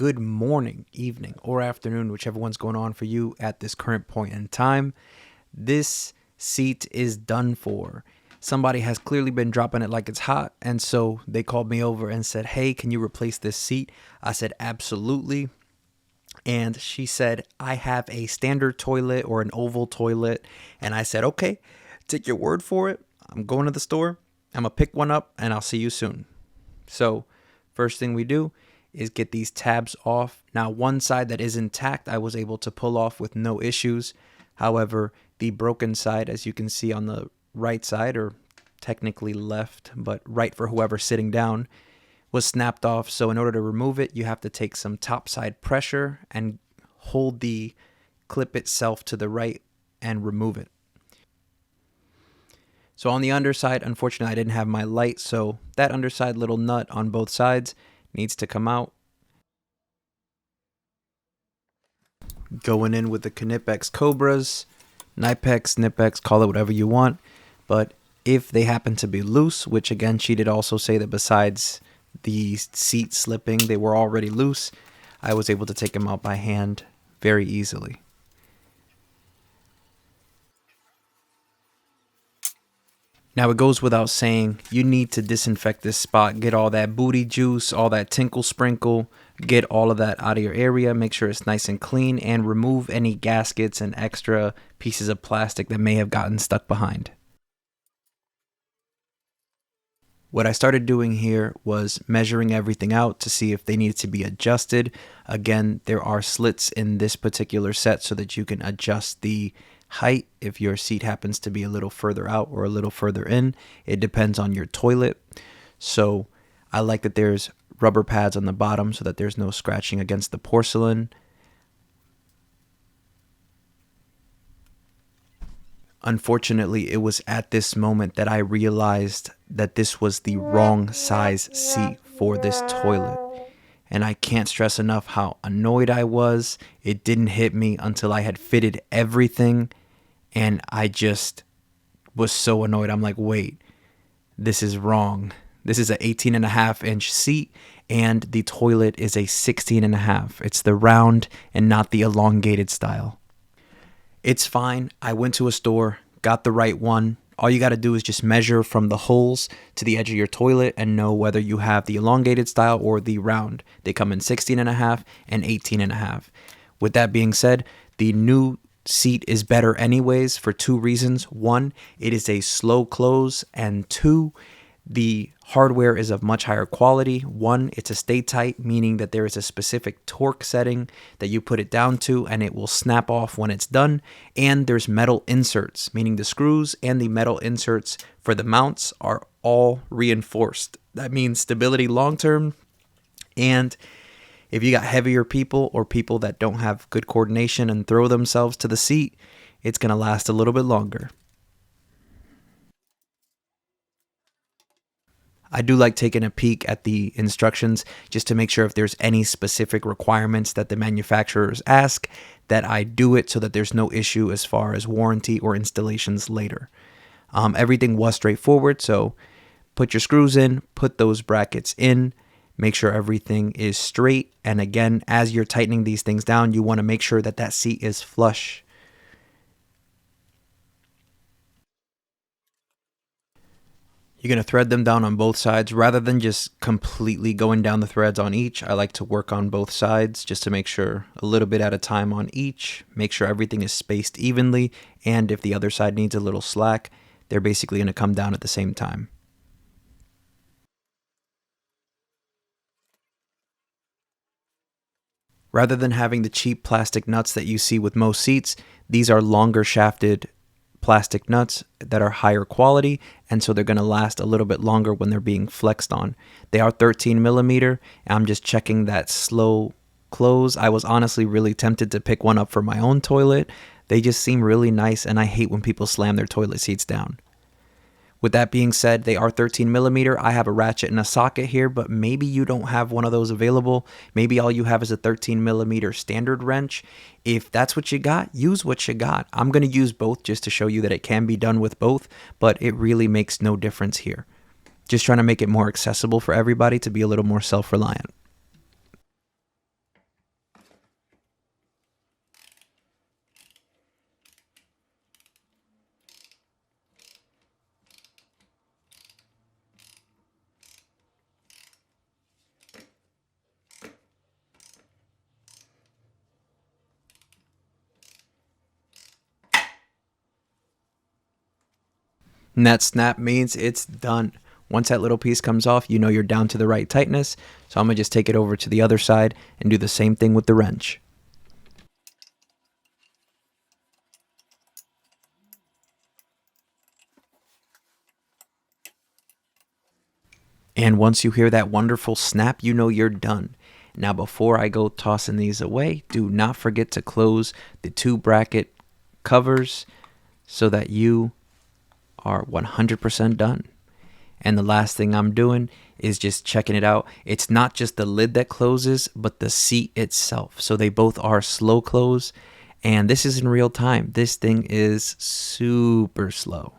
good morning, evening, or afternoon, whichever one's going on for you at this current point in time. This seat is done for. Somebody has clearly been dropping it like it's hot, and so they called me over and said, "Hey, can you replace this seat?" I said, "Absolutely." And she said, "I have a standard toilet or an oval toilet." And I said, "Okay, take your word for it. I'm going to the store. I'm going to pick one up and I'll see you soon." So, first thing we do is get these tabs off. Now, one side that is intact, I was able to pull off with no issues. However, the broken side, as you can see on the right side, or technically left, but right for whoever's sitting down, was snapped off. So in order to remove it, you have to take some topside pressure and hold the clip itself to the right and remove it. So on the underside, unfortunately, I didn't have my light, so that underside little nut on both sides needs to come out. Going in with the Knipex Cobras, Knipex, Nipex, call it whatever you want. But if they happen to be loose, which again, she did also say that besides the seat slipping, they were already loose, I was able to take them out by hand very easily. Now, it goes without saying, you need to disinfect this spot, get all that booty juice, all that tinkle sprinkle, get all of that out of your area, make sure it's nice and clean, and remove any gaskets and extra pieces of plastic that may have gotten stuck behind. What I started doing here was measuring everything out to see if they needed to be adjusted. Again, there are slits in this particular set so that you can adjust the height if your seat happens to be a little further out or a little further in. It depends on your toilet. So I like that there's rubber pads on the bottom so that there's no scratching against the porcelain. Unfortunately, it was at this moment that I realized that this was the wrong size seat for this toilet. And I can't stress enough how annoyed I was. It didn't hit me until I had fitted everything. And I just was so annoyed. I'm like, wait, this is wrong. This is an 18.5-inch seat, and the toilet is a 16.5. It's the round and not the elongated style. It's fine. I went to a store, got the right one. All you got to do is just measure from the holes to the edge of your toilet and know whether you have the elongated style or the round. They come in 16.5 and 18.5. With that being said, the new seat is better anyways for two reasons. One, it is a slow close, and two, the hardware is of much higher quality. One, it's a stay tight, meaning that there is a specific torque setting that you put it down to and it will snap off when it's done. And there's metal inserts, meaning the screws and the metal inserts for the mounts are all reinforced. That means stability long term. And if you got heavier people or people that don't have good coordination and throw themselves to the seat, it's going to last a little bit longer. I do like taking a peek at the instructions just to make sure if there's any specific requirements that the manufacturers ask, that I do it so that there's no issue as far as warranty or installations later. Everything was straightforward, so put your screws in, put those brackets in, make sure everything is straight. And again, as you're tightening these things down, you want to make sure that that seat is flush. You're going to thread them down on both sides rather than just completely going down the threads on each. I like to work on both sides just to make sure a little bit at a time on each, make sure everything is spaced evenly. And if the other side needs a little slack, they're basically going to come down at the same time. Rather than having the cheap plastic nuts that you see with most seats, these are longer shafted plastic nuts that are higher quality, and so they're going to last a little bit longer when they're being flexed on. They are 13 millimeter. I'm just checking that slow close. I was honestly really tempted to pick one up for my own toilet. They just seem really nice, and I hate when people slam their toilet seats down. With that being said, they are 13 millimeter. I have a ratchet and a socket here, but maybe you don't have one of those available. Maybe all you have is a 13 millimeter standard wrench. If that's what you got, use what you got. I'm going to use both just to show you that it can be done with both, but it really makes no difference here. Just trying to make it more accessible for everybody to be a little more self-reliant. And that snap means it's done. Once that little piece comes off, you know you're down to the right tightness. So I'm going to just take it over to the other side and do the same thing with the wrench. And once you hear that wonderful snap, you know you're done. Now, before I go tossing these away, do not forget to close the two bracket covers so that you are 100% done. And the last thing I'm doing is just checking it out. It's not just the lid that closes, but the seat itself. So they both are slow close. And this is in real time. This thing is super slow,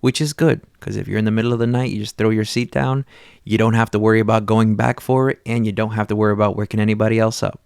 which is good because if you're in the middle of the night, you just throw your seat down. You don't have to worry about going back for it, and you don't have to worry about waking anybody else up.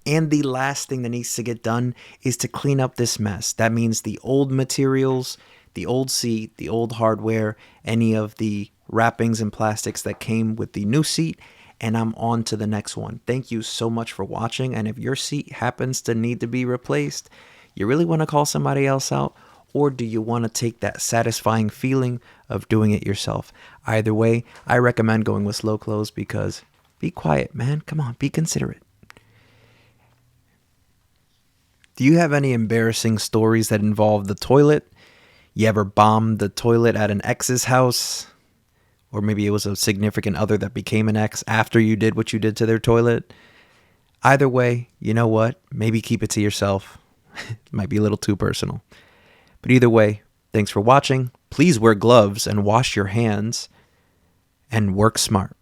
And the last thing that needs to get done is to clean up this mess. That means the old materials, the old seat, the old hardware, any of the wrappings and plastics that came with the new seat, and I'm on to the next one. Thank you so much for watching, and if your seat happens to need to be replaced, you really want to call somebody else out, or do you want to take that satisfying feeling of doing it yourself? Either way, I recommend going with slow close because be quiet, man. Come on, be considerate. Do you have any embarrassing stories that involve the toilet? You ever bombed the toilet at an ex's house? Or maybe it was a significant other that became an ex after you did what you did to their toilet? Either way, you know what? Maybe keep it to yourself. It might be a little too personal. But either way, thanks for watching. Please wear gloves and wash your hands and work smart.